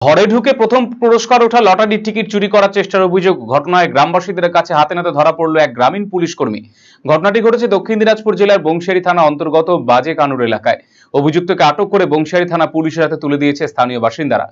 ঘরে ঢুকে প্রথম পুরস্কার ওঠা লটারির টিকিট চুরি করার চেষ্টার অভিযোগ ঘটনায় গ্রামবাসীদের কাছে হাতে নাতে ধরা পড়ল এক গ্রামীণ পুলিশ কর্মী। ঘটনাটি ঘটেছে দক্ষিণ দিনাজপুর জেলার বংশিয়ারি থানা অন্তর্গত বাজে কানুর এলাকায়। অভিযুক্তকে আটক করে বংশিয়ারি থানা পুলিশের হাতে তুলে দিয়েছে স্থানীয় বাসিন্দারা।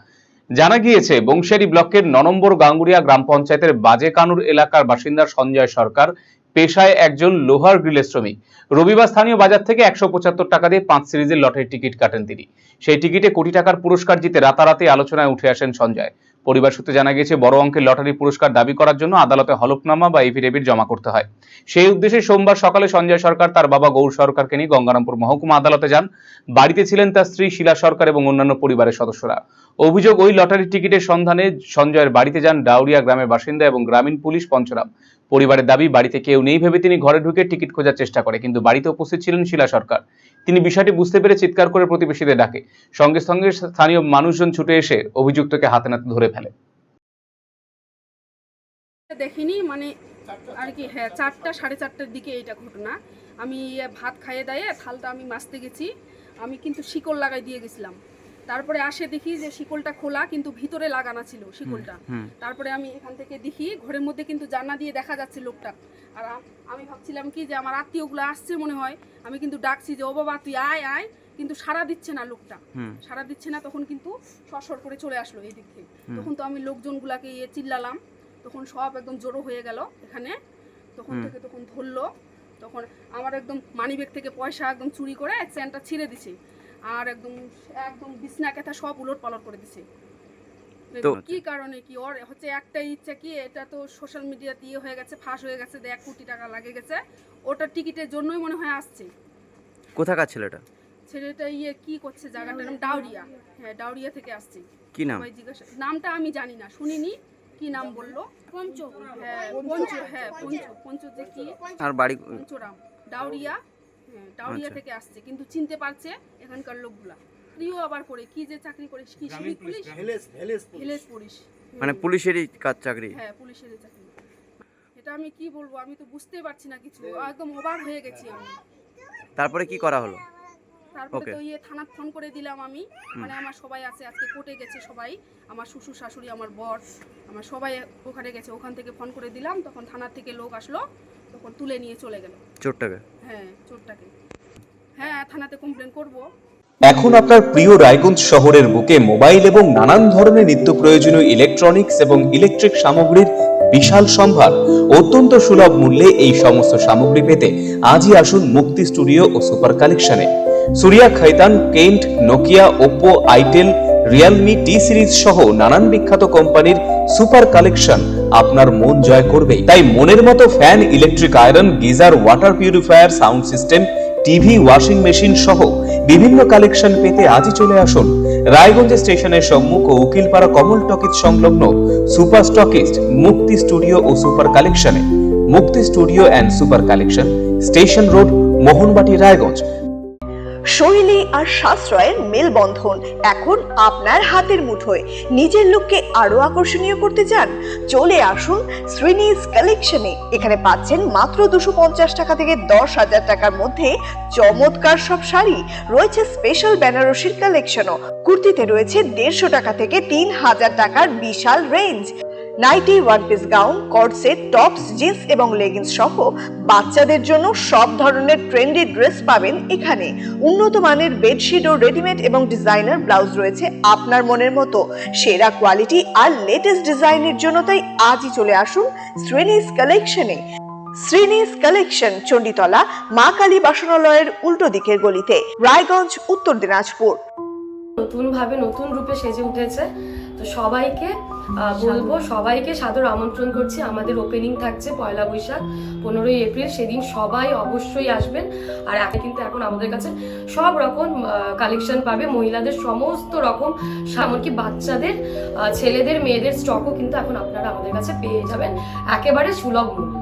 জানা গিয়েছে বংশিয়ারি ব্লকের ৯ নম্বর গাঙ্গুরিয়া গ্রাম পঞ্চায়েতের বাজে কানুর এলাকার বাসিন্দা সঞ্জয় সরকার পেশায় একজন লোহার গ্রিলের শ্রমিক। রবিবার স্থানীয় বাজার থেকে ১৭৫ টাকা দিয়ে ৫ সিরিজের লটারির টিকিট কাটেন তিনি। সেই টিকিটে কোটি টাকার পুরস্কার জিতে রাতারাতি আলোচনায় উঠে আসেন সঞ্জয়। পরিবার সূত্রে জানা গিয়েছে বড় অঙ্কের লটারি পুরস্কার দাবি করার জন্য আদালতে হলফনামা বা এফিডেভিট জমা করতে হয়। সেই উদ্দেশ্যে সোমবার সকালে সঞ্জয় সরকার তার বাবা গৌর সরকারকে নিয়ে গঙ্গারামপুর মহকুমা আদালতে যান। বাড়িতে ছিলেন তার স্ত্রী শিলা সরকার এবং অন্যান্য পরিবারের সদস্যরা। অভিযোগ, ওই লটারির টিকিটের সন্ধানে সঞ্জয়ের বাড়িতে যান ডাউরিয়া গ্রামের বাসিন্দা এবং গ্রামীণ পুলিশ পঞ্চরাম। পরিবারের দাবি, বাড়িতে কেউ নেই ভেবে তিনি ঘরে ঢুকে টিকিট খোঁজার চেষ্টা করে, কিন্তু বাড়িতে উপস্থিত ছিলেন শিলা সরকার। তিনি বিষয়টি বুঝতে পেরে চিৎকার করে প্রতিবেশীদের ডাকে। সঙ্গে সঙ্গে স্থানীয় মানুষজন ছুটে এসে অভিযুক্তকে হাতে নাতে ধরে ফেলে। দেখিনি মানে আর কি, হ্যাঁ ৪টা সাড়ে ৪টার দিকে এইটা ঘটনা। আমি ভাত খাইয়ে দাইয়ে থালটা আমি মাজতে গেছি, আমি কিন্তু শিকল লাগাই দিয়ে গেছিলাম। তারপরে আসে দেখি যে শিকলটা খোলা, কিন্তু ভিতরে লাগানো ছিল শিকলটা। তারপরে আমি এখান থেকে দেখি ঘরের মধ্যে কিন্তু জানলা দিয়ে দেখা যাচ্ছে লোকটা। আর আমি ভাবছিলাম কি যে আমার আত্মীয়গুলো আসছে মনে হয়, আমি কিন্তু ডাকছি যে ও বাবা তুই আয় আয়, কিন্তু সাড়া দিচ্ছে না লোকটা, সাড়া দিচ্ছে না। তখন কিন্তু সরসর করে চলে আসলো এই দিক থেকে। তখন তো আমি লোকজনগুলাকে চিল্লালাম, তখন সব একদম জড়ো হয়ে গেল এখানে। তখন থেকে তখন ধরলো, তখন আমার একদম মানিব্যাগ থেকে পয়সা একদম চুরি করে চেনটা ছিঁড়ে দিছে, আর একদম একদম বিছনা কেথা সব উলট পালট করে দিছে। তো কি কারণে কি ওর হচ্ছে একটাই ইচ্ছা কি, এটা তো সোশ্যাল মিডিয়াতে ইয়ে হয়ে গেছে, ফাঁস হয়ে গেছে, 1 কোটি টাকা লাগে গেছে, ওটা টিকিটের জন্যই মনে হয় আসছে। কোথাকার ছেলেটা? ছেলেটা ইয়ে কি করছে জায়গাটার নাম ডাউরিয়া। হ্যাঁ ডাউরিয়া থেকে আসছে। কি নাম? জিজ্ঞাসা, নামটা আমি জানি না, শুনিনি। কি নাম বললো? পঞ্চ। হ্যাঁ পঞ্চ, হ্যাঁ পঞ্চ, পঞ্চ যে কি আর বাড়ি পঞ্চরাম ডাউরিয়া। হ্যাঁ ডাউরিয়া থেকে আসছে, কিন্তু চিনতে পারছে এখানকার লোকগুলা। প্রিয় আবার করে কি যে চাকরি করে, কি সিভিক পুলিশ, ভিলেজ পুলিশ, মানে পুলিশেরই কাজ চাকরি? হ্যাঁ পুলিশেরই চাকরি। এটা আমি কি বলবো, আমি তো বুঝতেই পারছি না কিছু, একদম অবাক হয়ে গেছি আমি। তারপরে কি করা হলো? তারপরে তো থানায় ফোন করে দিলাম আমি, মানে আমার সবাই আছে, আজকে কোর্টে গেছে সবাই, আমার শ্বশুর শাশুড়ি, আমার বর, আমার সবাই ওখানে গেছে। ওখান থেকে ফোন করে দিলাম, তখন থানার থেকে লোক আসলো, তখন তুলে নিয়ে চলে গেল চোরটাকে। হ্যাঁ চোরটাকে, হ্যাঁ থানাতে কমপ্লেন করব। এখন আপনার প্রিয় রায়গঞ্জ শহরের বুকে মোবাইল এবং নানান ধরনের নিত্য প্রয়োজনীয় ইলেকট্রনিক্স এবং ইলেকট্রিক সামগ্রীর বিশাল সম্ভার অত্যন্ত সুলভ মূল্যে। এই সমস্ত সামগ্রী পেতে আজই আসুন মুক্তি স্টুডিও ও সুপার কালেকশনে। Surya, Khaitan, Kent, Nokia, Oppo, Itel, Realme, T Series সহ নানান বিখ্যাত কোম্পানির সুপার কালেকশন আপনার মন জয় করবেই। তাই মনের মতো fan, electric iron, geyser, water purifier, sound system, TV, washing machine সহ বিভিন্ন কালেকশন পেতে আজই চলে আসুন রায়গঞ্জ স্টেশনের সম্মুখ ও উকিলপাড়া কমল টকিজ সংলগ্ন সুপার স্টকিস্ট মুক্তি স্টুডিও ও সুপার কালেকশনে। মুক্তি studio and super collection, station road, Mohanbati, Raiganj. শৈলী আর সাশ্রয়ের মেলবন্ধন এখন আপনার হাতের মুঠোয়। নিজের লুককে আরো আকর্ষণীয় করতে চান? চলে আসুন শ্রীনিজ কালেকশনে। এখানে পাচ্ছেন মাত্র 250 টাকা থেকে 10,000 টাকার মধ্যে চমৎকার সব শাড়ি। রয়েছে স্পেশাল বেনারসির কালেকশনও। কুর্তিতে রয়েছে 150 টাকা থেকে 3,000 টাকার বিশাল range. Nighty, one piece gown, কট সেট, টপস, জিন্স এবং লেগিংস সহ বাচ্চাদের জন্য সব ধরনের ট্রেন্ডি ড্রেস পাবেন এখানে। উন্নত মানের বেডশিট ও রেডিমেড এবং ডিজাইনার ব্লাউজ রয়েছে আপনার মনের মতো। সেরা কোয়ালিটি আর লেটেস্ট ডিজাইনের জন্য তাই আজই চলে আসুন শ্রীনিজ কালেকশনে। শ্রীনিজ কালেকশন, চণ্ডীতলা, মা কালী বাসনালয়ের উল্টো দিকের গলিতে, রায়গঞ্জ, উত্তর দিনাজপুর। নতুন ভাবে নতুন রূপে সেজে উঠেছে, তো সবাইকে বলবো, সবাইকে সাদর আমন্ত্রণ করছি। আমাদের ওপেনিং থাকছে 1 বৈশাখ 15 এপ্রিল, সেদিন সবাই অবশ্যই আসবেন। আর কিন্তু এখন আমাদের কাছে সব রকম কালেকশন পাবে, মহিলাদের সমস্ত রকম, এমনকি বাচ্চাদের, ছেলেদের, মেয়েদের স্টকও কিন্তু এখন আপনারা আমাদের কাছে পেয়ে যাবেন একেবারে সুলভ মূল্যে।